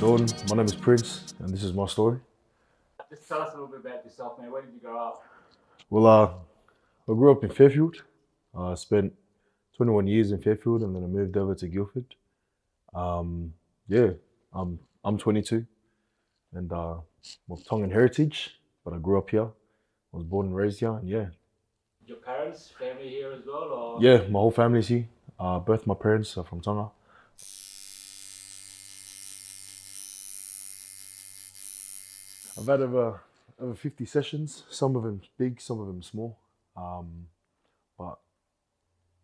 Sean, my name is Prince, and this is my story. Just tell us a little bit about yourself, man. Where did you grow up? Well, I grew up in Fairfield. I spent 21 years in Fairfield, and then I moved over to Guildford. Um, yeah, I'm 22, and I'm of Tongan heritage, but I grew up here. I was born and raised here, and yeah, Your parents, family here as well, or? yeah, my whole family's here. Both my parents are from Tonga. I've had over 50 sessions. Some of them big, some of them small, but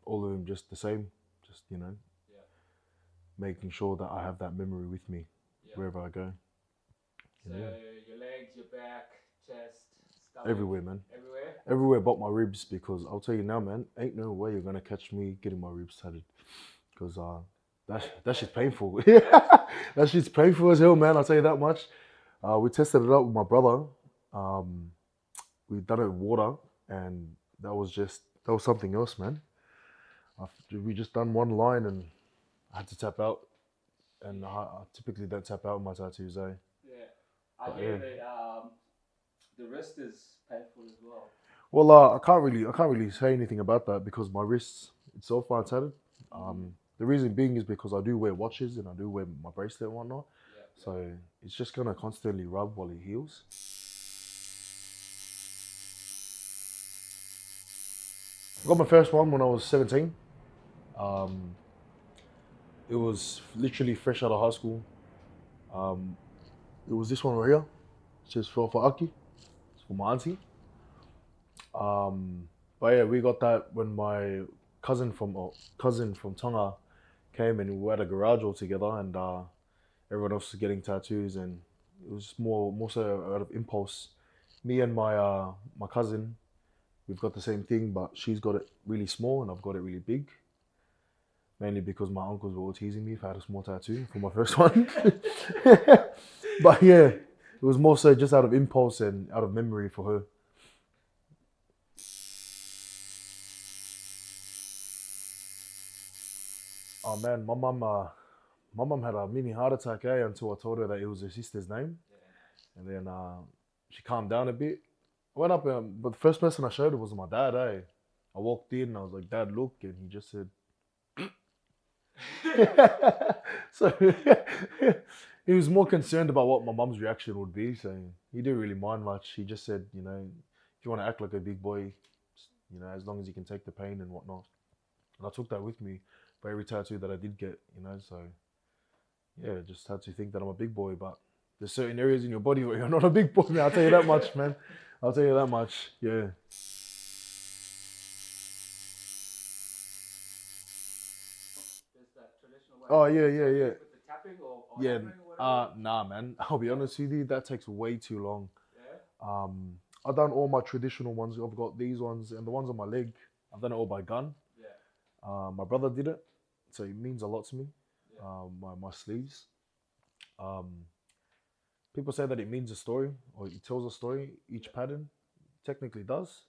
all of them just the same. Just Yeah, making sure that I have that memory with me yeah. wherever I go. So Yeah, your legs, your back, chest, stomach, everywhere, man. everywhere. Everywhere but my ribs, because I'll tell you now, man, ain't no way you're gonna catch me getting my ribs tatted, because that shit's painful. That shit's painful as hell, man. I'll tell you that much. We tested it out with my brother. Um, we done it with water, and that was something else, man. We just done one line, and I had to tap out, and I typically don't tap out with my tattoos, eh? Yeah, I But hear yeah. the wrist is painful as well. Well, I can't really say anything about that because my wrists itself aren't tatted. The reason being is because I do wear watches and I do wear my bracelet and whatnot, Yeah, yeah. so it's just gonna constantly rub while it heals. I got my first one when I was 17. Um, it was literally fresh out of high school. Um, it was this one right here. It says for Aki. It's for my auntie. But yeah, we got that when my cousin from Tonga came, and we were at a garage all together, and everyone else was getting tattoos, and it was more so out of impulse. Me and my cousin, we've got the same thing, but she's got it really small, and I've got it really big. Mainly because my uncles were all teasing me if I had a small tattoo for my first one. But yeah, it was more so just out of impulse and out of memory for her. Oh man, my mum had a mini heart attack, until I told her that it was her sister's name, and then she calmed down a bit. I went up, but the first person I showed her was my dad, eh? I walked in and I was like, "Dad, look," and he just said, so he was more concerned about what my mum's reaction would be, so he didn't really mind much. He just said, if you want to act like a big boy, as long as you can take the pain and whatnot. And I took that with me for every tattoo that I did get, so yeah, just had to think that I'm a big boy, but there's certain areas in your body where you're not a big boy, man. I'll tell you that much, man. I'll tell you that much. Yeah. There's that traditional way Oh of yeah, getting yeah, yeah, tattoos with the tapping or yeah. hammering or whatever. Nah, man. I'll be honest with you, that takes way too long. Yeah, I've done all my traditional ones. I've got these ones and the ones on my leg. I've done it all by gun. yeah, My brother did it, so it means a lot to me. yeah, My sleeves. Um, People say that it means a story or it tells a story. Each yeah, pattern technically does.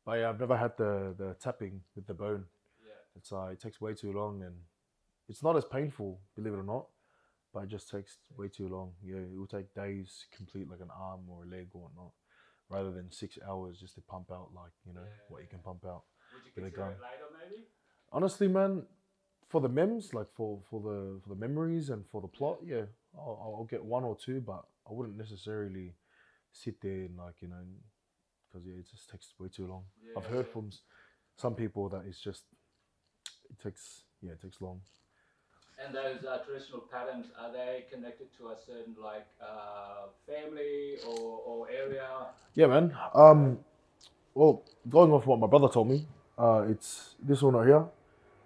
But yeah, I've never had the tapping with the bone. yeah. It takes way too long, and it's not as painful, believe it or not. But it just takes way too long. Yeah, it will take days to complete like an arm or a leg or whatnot, rather than 6 hours just to pump out like Yeah, what you can yeah. pump out Would you with a consider gun. it later, maybe? Honestly, man, for the memes, like for the memories and for the Yeah, plot, yeah, I'll get one or two, but I wouldn't necessarily sit there and because yeah, it just takes way too long. I've yeah, heard yeah. from some people that it takes long. And those traditional patterns, are they connected to a certain like family or area? Yeah, man. Well, going off what my brother told me, it's this one right here.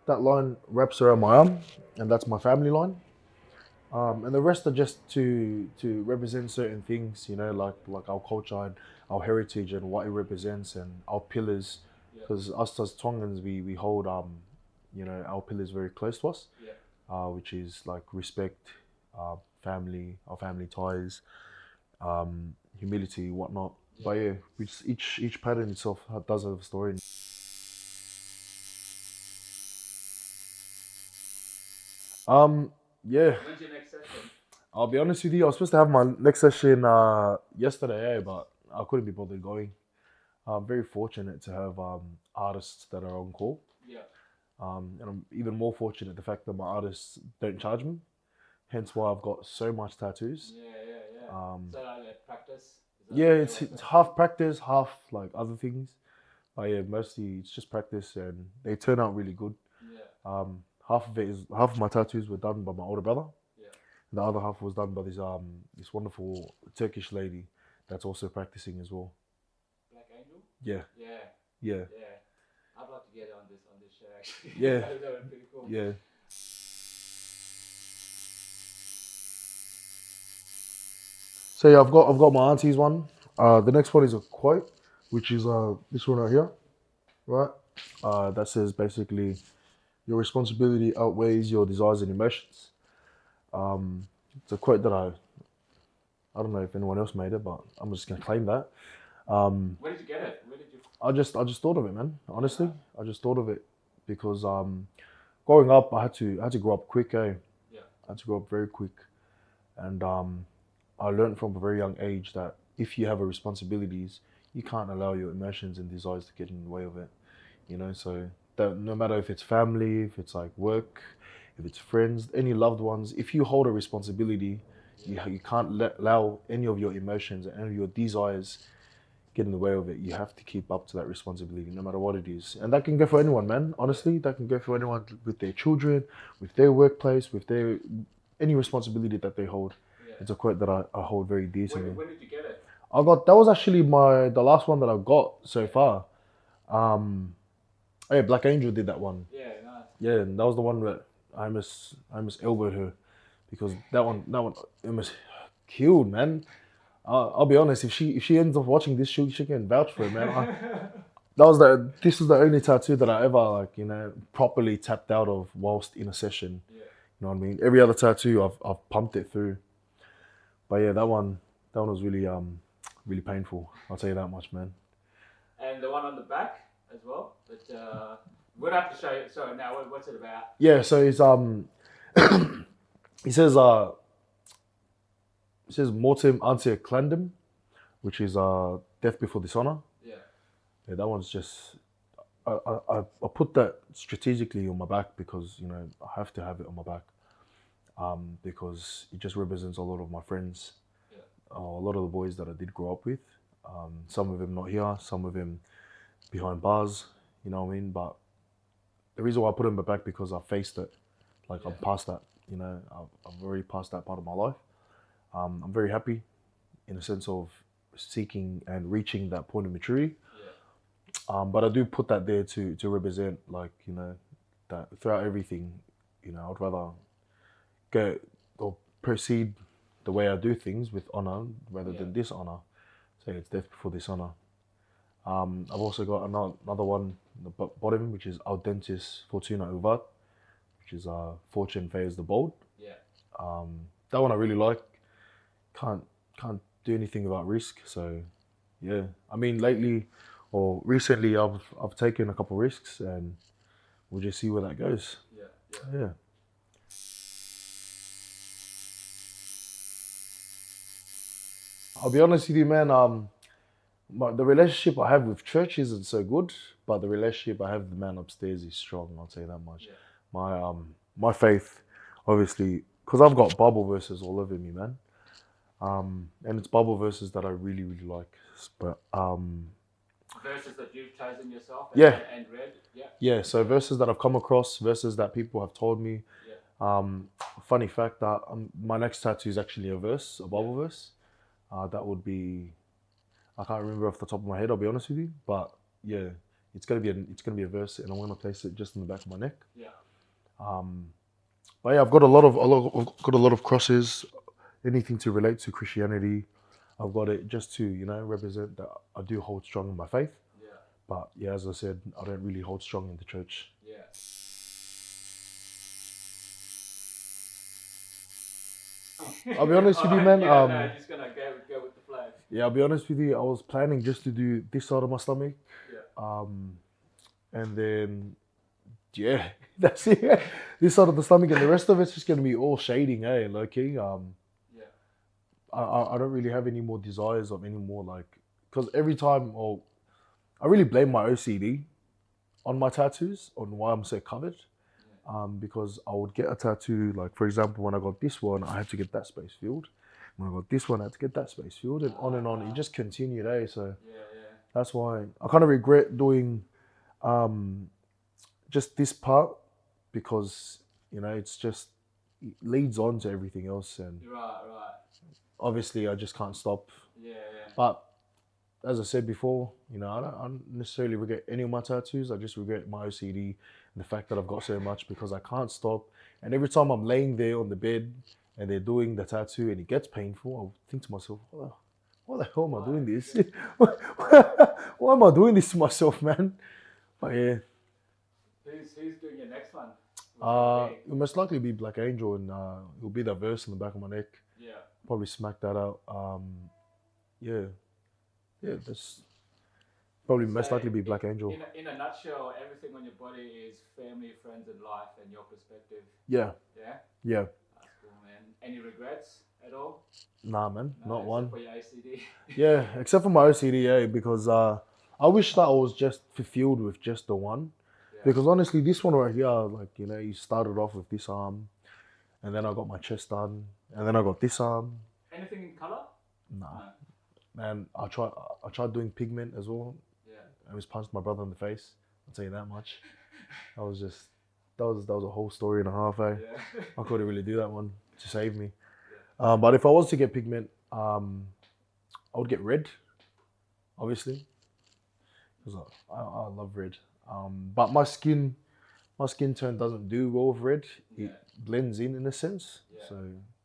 That line wraps around my arm, and that's my family line. And the rest are just to represent certain things, like our culture and our heritage and what it represents and our pillars. Yeah, Because us as Tongans, we hold our pillars very close to us, yeah, which is like respect, family, our family ties, humility, whatnot. yeah. But yeah, which each pattern itself does have a story. Um, Yeah, When's your next session? I'll be honest with you. I was supposed to have my next session yesterday, but I couldn't be bothered going. I'm very fortunate to have artists that are on call. Yeah, And I'm even more fortunate the fact that my artists don't charge me. Hence why I've got so much tattoos. yeah. Um, So like practice, is that yeah, what they it's were it's supposed to do? half practice, half like other things. But yeah, mostly it's just practice, and they turn out really good. Yeah, Half of my tattoos were done by my older brother. yeah. The other half was done by this wonderful Turkish lady that's also practicing as well. Black Angel? Yeah, Yeah, yeah, yeah. I'd like to get on this show actually. yeah, That would be pretty cool. yeah. So yeah, I've got my auntie's one. The next one is a quote, which is this one right here, right? That says basically your responsibility outweighs your desires and emotions. Um, it's a quote that I don't know if anyone else made it, but I'm just gonna claim that. Where did you get it? Where did you? I just thought of it, man. Yeah, Honestly, nice. I just thought of it because growing up, I had to grow up quick, eh? Yeah, I had to grow up very quick, and I learned from a very young age that if you have a responsibilities, you can't allow your emotions and desires to get in the way of it. So that no matter if it's family, if it's like work, if it's friends, any loved ones, if you hold a responsibility, yeah, you can't allow any of your emotions and any of your desires get in the way of it. You have to keep up to that responsibility, no matter what it is. And that can go for anyone, man. yeah, Honestly, that can go for anyone with their children, with their workplace, with their any responsibility that they hold. yeah. It's a quote that I hold very dear to me. When did you get it? I got that was actually the last one that I got so far. Um, oh yeah, Black Angel did that one. Yeah, nice. Yeah, and that was the one that I almost elbowed her because that one almost killed, man. I'll be honest, if she ends up watching this, she can vouch for it, man. This was the only tattoo that I ever properly tapped out of whilst in a session. Yeah. You know what I mean? Every other tattoo I've pumped it through, but yeah, that one was really painful. I'll tell you that much, man. And the one on the back as well. But we'll have to show you. So now, what's it about? Yeah, so it's he says mortem ante clandum, which is death before dishonor. Yeah, Yeah, that one's just I put that strategically on my back because I have to have it on my back because it just represents a lot of my friends, yeah, a lot of the boys that I did grow up with. Some of them not here, some of them behind bars. You know what I mean? But the reason why I put it on my back because I faced it. Like yeah, I'm past that. I've already passed that part of my life. I'm very happy in a sense of seeking and reaching that point of maturity. yeah, But I do put that there to represent, like, that throughout everything, I'd rather go or proceed the way I do things with honor rather yeah, than dishonor. So it's death before dishonor. I've also got another one in the bottom, which is Audentis Fortuna Uvat, which is fortune favors the bold. yeah, That one I really like. Can't do anything about risk. So yeah, I mean lately or recently I've taken a couple risks and we'll just see where that goes. yeah, yeah. Yeah. I'll be honest with you, man. The relationship I have with church isn't so good, but the relationship I have with the man upstairs is strong. I'll say that much. Yeah. My faith, obviously, because I've got Bible verses all over me, man. And it's Bible verses that I really really like. But Verses that you've chosen yourself yeah, and read. Yeah, yeah. So verses that I've come across, verses that people have told me. yeah, Funny fact that my next tattoo is actually a verse, a yeah, Bible verse. That would be I can't remember off the top of my head. I'll be honest with you, but yeah, it's gonna be a verse, and I'm gonna place it just in the back of my neck. yeah, But yeah, I've got a lot of crosses, anything to relate to Christianity. I've got it just to represent that I do hold strong in my faith. yeah, But yeah, as I said, I don't really hold strong in the church. yeah. I'll be honest with you, man. Yeah, no, just gonna go with the flow. Yeah, I'll be honest with you. I was planning just to do this side of my stomach, Yeah, and then Yeah, that's it. This side of the stomach, and the rest of it's just gonna be all shading, eh? Low key. Yeah. I don't really have any more desires of any more like, because every time, oh, I really blame my OCD on my tattoos, on why I'm so covered. Because I would get a tattoo, like for example, when I got this one, I had to get that space filled. When I got this one, I had to get that space filled, and on and on. It just continued, eh? So Yeah, yeah. that's why I kind of regret doing just this part, because it's just, it leads on to everything else, and Right, right. obviously I just can't stop. Yeah, yeah. But as I said before, I don't necessarily regret any of my tattoos. I just regret my OCD and the fact that I've got so much, because I can't stop. And every time I'm laying there on the bed and they're doing the tattoo and it gets painful, I'll think to myself, why the hell am I doing this? Why am I doing this to myself, man? But yeah. Who's doing your next one? Which It'll most likely be Black Angel, and it'll be that verse in the back of my neck. yeah. Probably smack that out. Yeah. Yeah, that's probably most So likely be Black Angel. In a nutshell, everything on your body is family, friends, and life, and your perspective. Yeah. Yeah. Yeah. That's cool, man. Any regrets at all? Nah, man, No, not one. for your ACD. Yeah, except for my OCD, because I wish that I was just fulfilled with just the one. Yeah. Because honestly, this one right here, like, you started off with this arm, and then I got my chest done, and then I got this arm. Anything in color? Nah. No. Man, I tried doing pigment as well. Yeah. I was punched my brother in the face. I'll tell you that much. That was a whole story and a half, eh? Yeah. I couldn't really do that one to save me. But if I was to get pigment, I would get red, obviously, because I love red. But my skin tone doesn't do well with red. It blends in a sense, so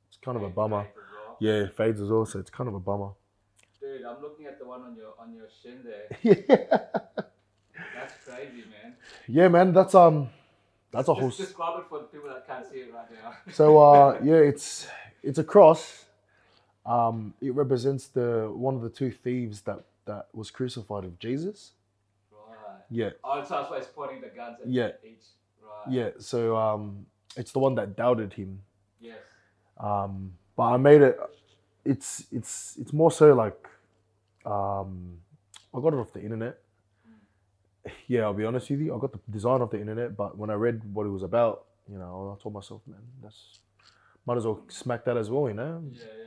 it's kind of a bummer. Fades as well. Yeah, it fades as well, so it's kind of a bummer. Dude, I'm looking at the one on your shin there. Yeah. That's crazy, man. Yeah, man, that's a whole. Just describe it for the people that can't see it right now. So yeah, it's a cross. It represents one of the two thieves that was crucified with Jesus. Right. Yeah. Oh, so it's pointing the guns at each. Right. Yeah. So it's the one that doubted him. Yes. But I made it. It's more so like, I got it off the internet. Yeah, I'll be honest with you. I got the design off the internet, but when I read what it was about, I told myself, man, might as well smack that as well, Yeah.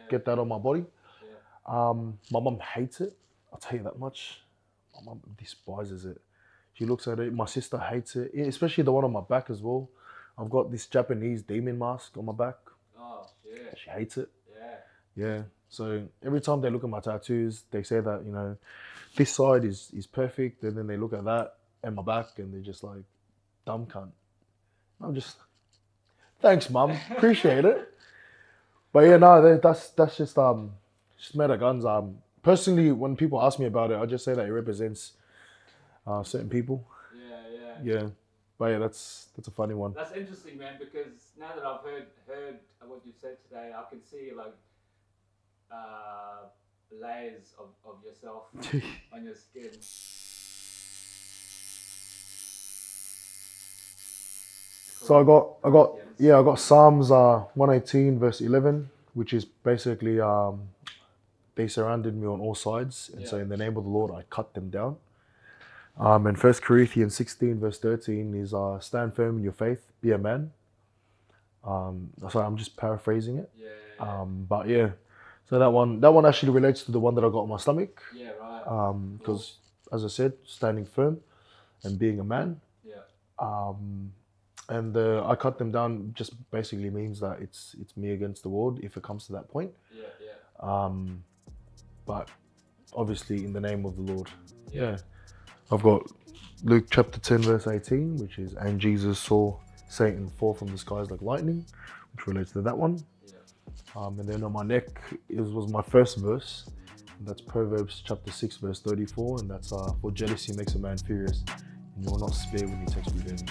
Get that on my body. Yeah. My mum hates it. I'll tell you that much. My mum despises it. She looks at it. My sister hates it, especially the one on my back as well. I've got this Japanese demon mask on my back. Oh shit. She hates it. Yeah. Yeah. So every time they look at my tattoos, they say that, this side is perfect. And then they look at that and my back and they're just like, dumb cunt. I'm just, thanks, mum. Appreciate it. But yeah, no, that's just made of guns. Personally, when people ask me about it, I just say that it represents certain people. Yeah. But yeah, that's a funny one. That's interesting, man, because now that I've heard what you said today, I can see like layers of yourself on your skin. So I got Psalms 118 verse 11, which is basically they surrounded me on all sides, and so in the name of the Lord I cut them down. And 1 Corinthians 16 verse 13 is stand firm in your faith, be a man. So I'm just paraphrasing it. But yeah, so that one actually relates to the one that I got on my stomach. Yeah, right. Because as I said, standing firm and being a man. Yeah. And I cut them down just basically means that it's me against the world if it comes to that point. Yeah. But obviously in the name of the Lord. Yeah. I've got Luke chapter 10 verse 18, which is, and Jesus saw Satan fall from the skies like lightning, which relates to that one. Yeah. And then on my neck was my first verse. That's Proverbs chapter 6 verse 34, and that's for jealousy makes a man furious, and you will not spare when he takes revenge.